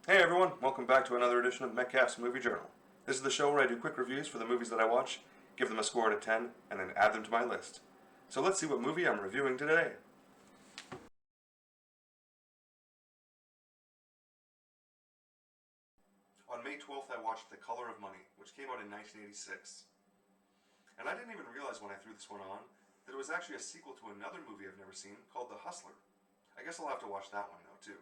Hey everyone, welcome back to another edition of Metcalf's Movie Journal. This is the show where I do quick reviews for the movies that I watch, give them a score out of 10, and then add them to my list. So let's see what movie I'm reviewing today. On May 12th I watched The Color of Money, which came out in 1986. And I didn't even realize when I threw this one on that it was actually a sequel to another movie I've never seen called The Hustler. I guess I'll have to watch that one now too.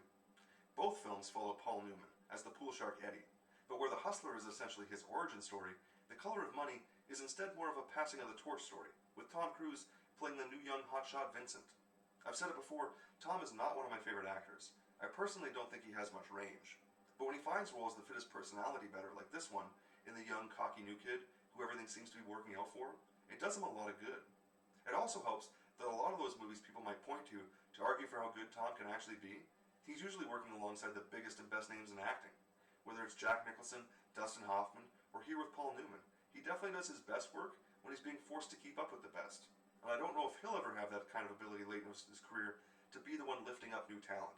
Both films follow Paul Newman as the pool shark Eddie, but where The Hustler is essentially his origin story, The Color of Money is instead more of a passing of the torch story, with Tom Cruise playing the new young hotshot Vincent. I've said it before, Tom is not one of my favorite actors. I personally don't think he has much range. But when he finds roles that fit his personality better, like this one, in the young, cocky new kid who everything seems to be working out for, it does him a lot of good. It also helps that a lot of those movies people might point to argue for how good Tom can actually be, he's usually working alongside the biggest and best names in acting. Whether it's Jack Nicholson, Dustin Hoffman, or here with Paul Newman, he definitely does his best work when he's being forced to keep up with the best. And I don't know if he'll ever have that kind of ability late in his career to be the one lifting up new talent.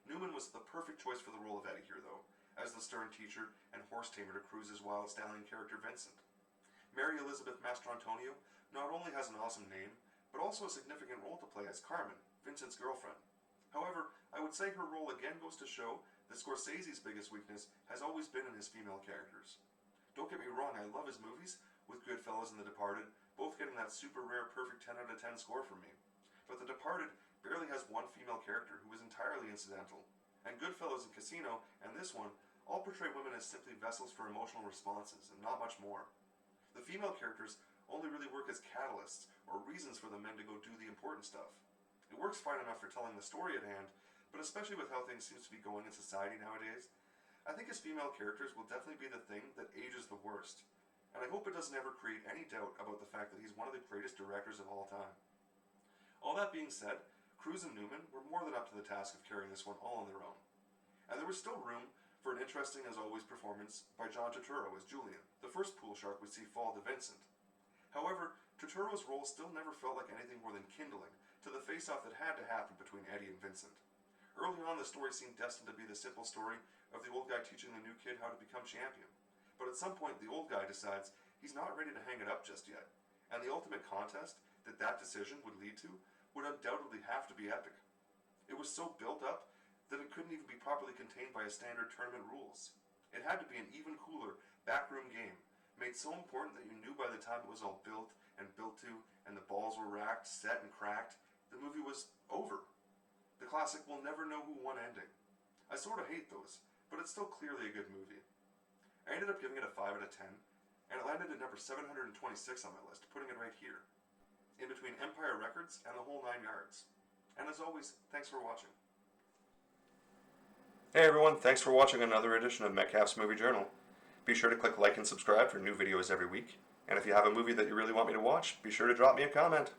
Newman was the perfect choice for the role of Eddie here, though, as the stern teacher and horse tamer to Cruise's wild stallion character Vincent. Mary Elizabeth Mastrantonio not only has an awesome name, but also a significant role to play as Carmen, Vincent's girlfriend. However, I would say her role again goes to show that Scorsese's biggest weakness has always been in his female characters. Don't get me wrong, I love his movies, with Goodfellas and The Departed, both getting that super rare perfect 10 out of 10 score from me. But The Departed barely has one female character who is entirely incidental, and Goodfellas and Casino, and this one, all portray women as simply vessels for emotional responses, and not much more. The female characters only really work as catalysts, or reasons for the men to go do the important stuff. It works fine enough for telling the story at hand, but especially with how things seem to be going in society nowadays, I think his female characters will definitely be the thing that ages the worst, and I hope it doesn't ever create any doubt about the fact that he's one of the greatest directors of all time. All that being said, Cruise and Newman were more than up to the task of carrying this one all on their own, and there was still room for an interesting as always performance by John Turturro as Julian, the first pool shark we see fall to Vincent. However, Turturro's role still never felt like anything more than kindling to the face-off that had to happen between Eddie and Vincent. Early on, the story seemed destined to be the simple story of the old guy teaching the new kid how to become champion. But at some point, the old guy decides he's not ready to hang it up just yet, and the ultimate contest that decision would lead to would undoubtedly have to be epic. It was so built up that it couldn't even be properly contained by a standard tournament rules. It had to be an even cooler, backroom game, made so important that you knew by the time it was all built and built to, and the balls were racked, set, and cracked, the movie was over. The classic "we'll never know who won" ending. I sort of hate those, but it's still clearly a good movie. I ended up giving it a 5 out of 10, and it landed at number 726 on my list, putting it right here, in between Empire Records and the whole 9 yards. And as always, thanks for watching. Hey everyone, thanks for watching another edition of Metcalf's Movie Journal. Be sure to click like and subscribe for new videos every week, and if you have a movie that you really want me to watch, be sure to drop me a comment.